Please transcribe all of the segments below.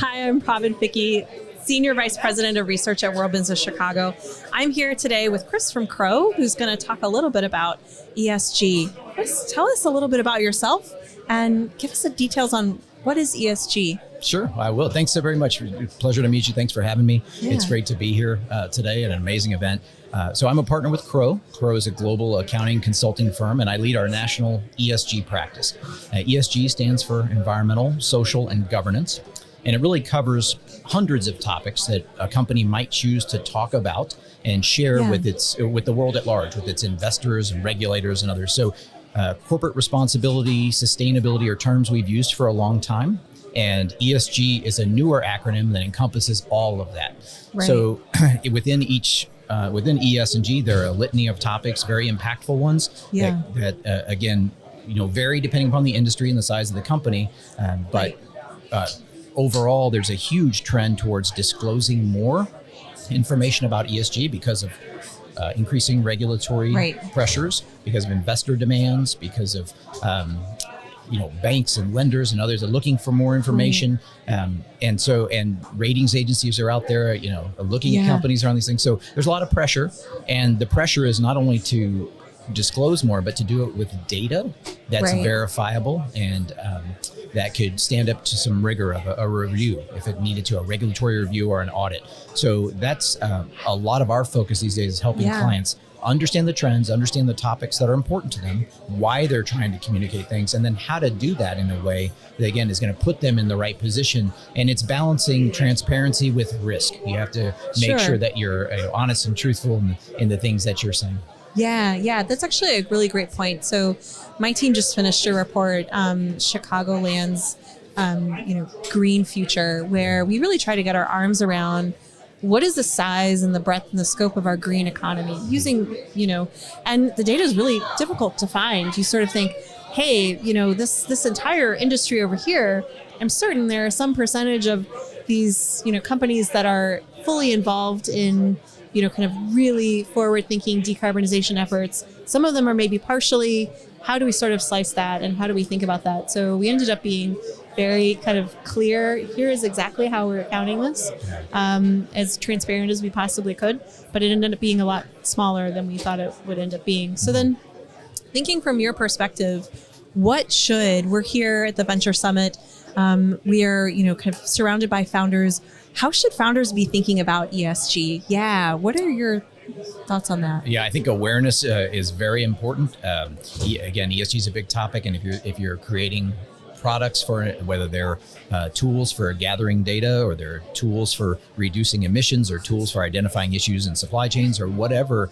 Hi, I'm Pravin Ficki, Senior Vice President of Research at World Business Chicago. I'm here today with Chris from Crowe, who's going to talk a little bit about ESG. Chris, tell us a little bit about yourself and give us the details on what is ESG. Sure, I will. Thanks so very much. Pleasure to meet you. Thanks for having me. Yeah. It's great to be here today at an amazing event. So I'm a partner with Crowe. Crowe is a global accounting consulting firm, and I lead our national ESG practice. ESG stands for Environmental, Social, and Governance, and it really covers hundreds of topics that a company might choose to talk about and share with the world at large, with its investors and regulators and others. So corporate responsibility, sustainability are terms we've used for a long time. And ESG is a newer acronym that encompasses all of that. Right. So within ES&G, there are a litany of topics, very impactful ones that again, vary depending upon the industry and the size of the company. Overall, there's a huge trend towards disclosing more information about ESG because of increasing regulatory pressures, because of investor demands, because of banks and lenders and others are looking for more information. And ratings agencies are out there, looking at companies around these things. So there's a lot of pressure, and the pressure is not only to disclose more, but to do it with data that's verifiable and that could stand up to some rigor of a review, if it needed to, a regulatory review or an audit. So that's a lot of our focus these days, is helping clients understand the trends, understand the topics that are important to them, why they're trying to communicate things, and then how to do that in a way that, again, is going to put them in the right position. And it's balancing transparency with risk. You have to make sure that you're honest and truthful in the things that you're saying. Yeah, that's actually a really great point. So my team just finished a report, Chicagoland's green future, where we really try to get our arms around what is the size and the breadth and the scope of our green economy using, and the data is really difficult to find. You sort of think, hey, this entire industry over here, I'm certain there are some percentage of these, companies that are fully involved in, kind of really forward-thinking decarbonization efforts. Some of them are maybe partially. How do we sort of slice that, and how do we think about that? So we ended up being very kind of clear. Here is exactly how we're accounting this, as transparent as we possibly could. But it ended up being a lot smaller than we thought it would end up being. So then, thinking from your perspective, we're here at the Venture Summit. We are, kind of surrounded by founders. How should founders be thinking about ESG? Yeah. What are your thoughts on that? Yeah, I think awareness is very important. Again, ESG is a big topic, and if you're creating products for it, whether they're tools for gathering data, or they're tools for reducing emissions, or tools for identifying issues in supply chains, or whatever,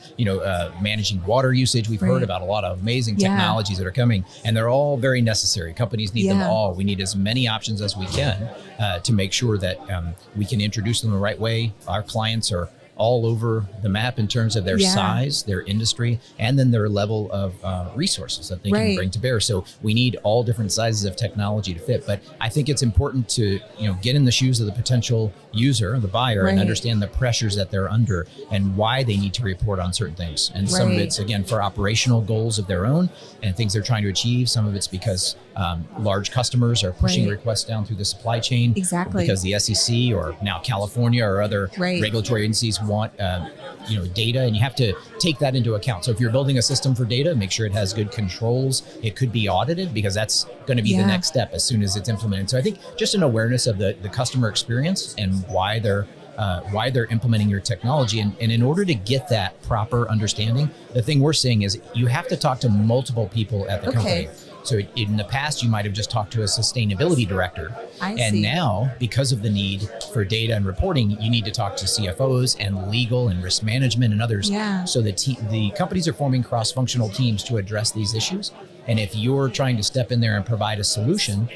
managing water usage. We've heard about a lot of amazing technologies that are coming, and they're all very necessary. Companies need them all. We need as many options as we can to make sure that we can introduce them the right way. Our clients are all over the map in terms of their size, their industry, and then their level of resources that they can bring to bear. So we need all different sizes of technology to fit. But I think it's important to get in the shoes of the potential user, the buyer, and understand the pressures that they're under and why they need to report on certain things. And some of it's, again, for operational goals of their own and things they're trying to achieve. Some of it's because large customers are pushing requests down through the supply chain. Exactly. Because the SEC, or now California, or other regulatory agencies want data, and you have to take that into account. So if you're building a system for data, make sure it has good controls. It could be audited, because that's going to be the next step as soon as it's implemented. So I think just an awareness of the customer experience and why they're implementing your technology. And in order to get that proper understanding, the thing we're seeing is you have to talk to multiple people at the company. So in the past, you might have just talked to a sustainability director. And now, because of the need for data and reporting, you need to talk to CFOs and legal and risk management and others. So the companies are forming cross-functional teams to address these issues. And if you're trying to step in there and provide a solution,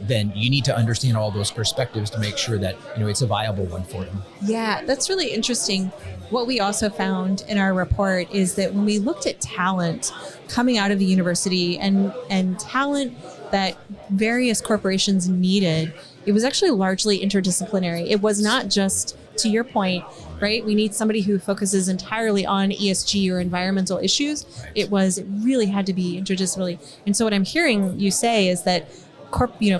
then you need to understand all those perspectives to make sure that it's a viable one for them. Yeah, that's really interesting. What we also found in our report is that when we looked at talent coming out of the university and talent that various corporations needed, it was actually largely interdisciplinary. It was not just, to your point, right? We need somebody who focuses entirely on ESG or environmental issues. It really had to be interdisciplinary. And so what I'm hearing you say is that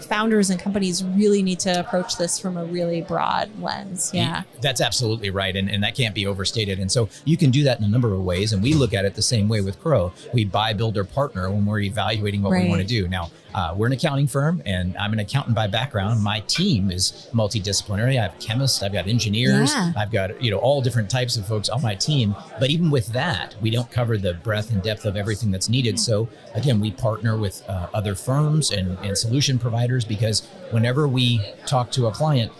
founders and companies really need to approach this from a really broad lens. Yeah. That's absolutely right. And that can't be overstated. And so you can do that in a number of ways. And we look at it the same way with Crowe. We buy, build, or partner when we're evaluating what we want to do. Now, we're an accounting firm, and I'm an accountant by background. My team is multidisciplinary. I have chemists, I've got engineers, I've got all different types of folks on my team. But even with that, we don't cover the breadth and depth of everything that's needed. So again, we partner with other firms and solution providers, because whenever we talk to a client,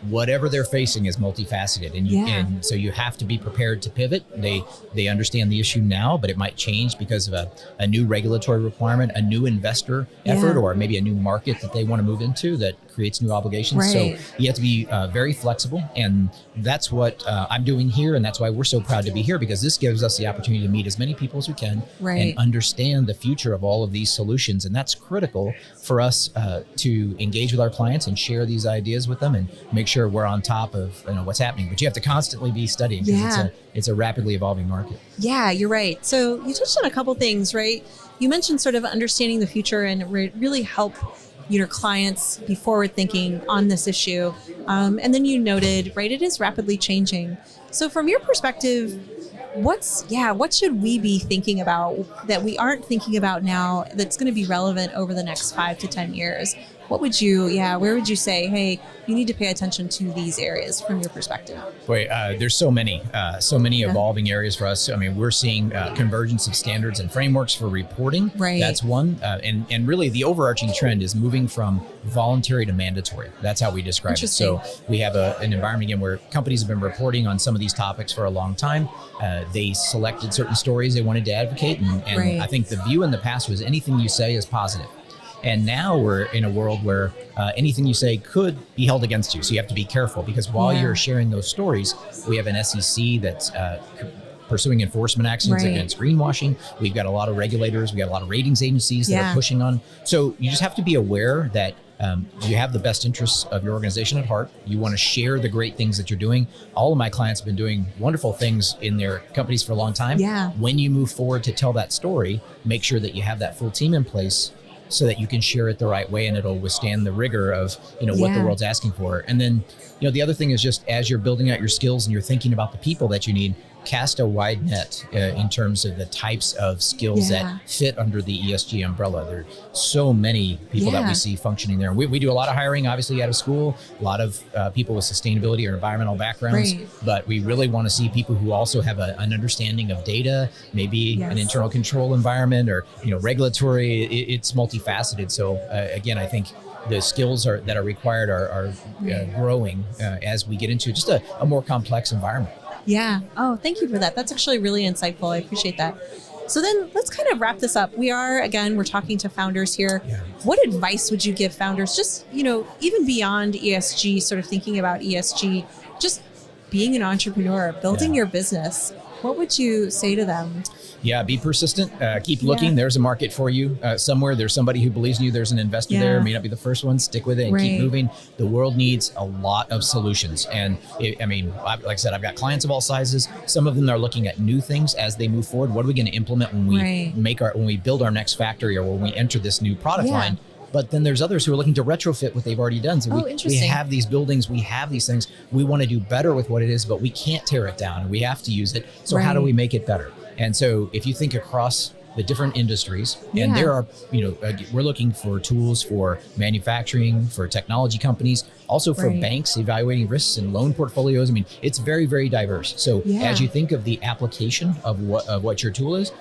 whatever they're facing is multifaceted, and so you have to be prepared to pivot. They understand the issue now, but it might change because of a new regulatory requirement, a new investor effort, or maybe a new market that they want to move into that creates new obligations. So you have to be very flexible, and that's what I'm doing here, and that's why we're so proud to be here, because this gives us the opportunity to meet as many people as we can and understand the future of all of these solutions. And that's critical for us to engage with our clients and share these ideas with them and make sure we're on top of what's happening. But you have to constantly be studying, because it's a rapidly evolving market. Yeah, you're right. So you touched on a couple things, right? You mentioned sort of understanding the future and really help your clients be forward thinking on this issue. And then you noted, right, it is rapidly changing. So from your perspective, what should we be thinking about that we aren't thinking about now that's going to be relevant over the next 5 to 10 years? What would you, where would you say, hey, you need to pay attention to these areas from your perspective? Boy, there's so many evolving areas for us. I mean, we're seeing convergence of standards and frameworks for reporting. Right. That's one. And really the overarching trend is moving from voluntary to mandatory. That's how we describe it. So we have an environment again where companies have been reporting on some of these topics for a long time. They selected certain stories they wanted to advocate. And I think the view in the past was anything you say is positive. And now we're in a world where anything you say could be held against you. So you have to be careful, because while you're sharing those stories, we have an SEC that's pursuing enforcement actions against greenwashing. We've got a lot of regulators. We've got a lot of ratings agencies that are pushing on. So you just have to be aware that you have the best interests of your organization at heart. You want to share the great things that you're doing. All of my clients have been doing wonderful things in their companies for a long time. When you move forward to tell that story, make sure that you have that full team in place so that you can share it the right way and it'll withstand the rigor of what the world's asking for. And then the other thing is, just as you're building out your skills and you're thinking about the people that you need, cast a wide net in terms of the types of skills that fit under the ESG umbrella. There are so many people that we see functioning there. We do a lot of hiring, obviously, out of school, a lot of people with sustainability or environmental backgrounds, but we really want to see people who also have an understanding of data, maybe an internal control environment, or regulatory. It's multifaceted. So again, I think the skills that are required are growing as we get into just a more complex environment. Yeah. Oh, thank you for that. That's actually really insightful. I appreciate that. So then let's kind of wrap this up. We're talking to founders here. What advice would you give founders, just, even beyond ESG, sort of thinking about ESG, just being an entrepreneur, building your business? What would you say to them? Yeah, be persistent. Keep looking. There's a market for you somewhere. There's somebody who believes in you. There's an investor there. May not be the first one. Stick with it and keep moving. The world needs a lot of solutions. And like I said, I've got clients of all sizes. Some of them are looking at new things as they move forward. What are we going to implement when we when we build our next factory, or when we enter this new product line? But then there's others who are looking to retrofit what they've already done. So we have these buildings, we have these things. We want to do better with what it is, but we can't tear it down. We have to use it. So how do we make it better? And so if you think across the different industries, and there are, we're looking for tools for manufacturing, for technology companies, also for banks evaluating risks and loan portfolios. I mean, it's very, very diverse. So as you think of the application of what your tool is,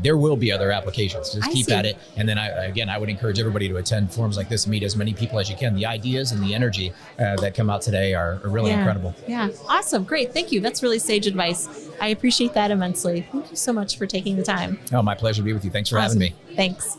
there will be other applications. Just keep at it. And then I would encourage everybody to attend forums like this, meet as many people as you can. The ideas and the energy that come out today are really incredible. Yeah, awesome. Great. Thank you. That's really sage advice. I appreciate that immensely. Thank you so much for taking the time. Oh, my pleasure to be with you. Thanks for having me. Thanks.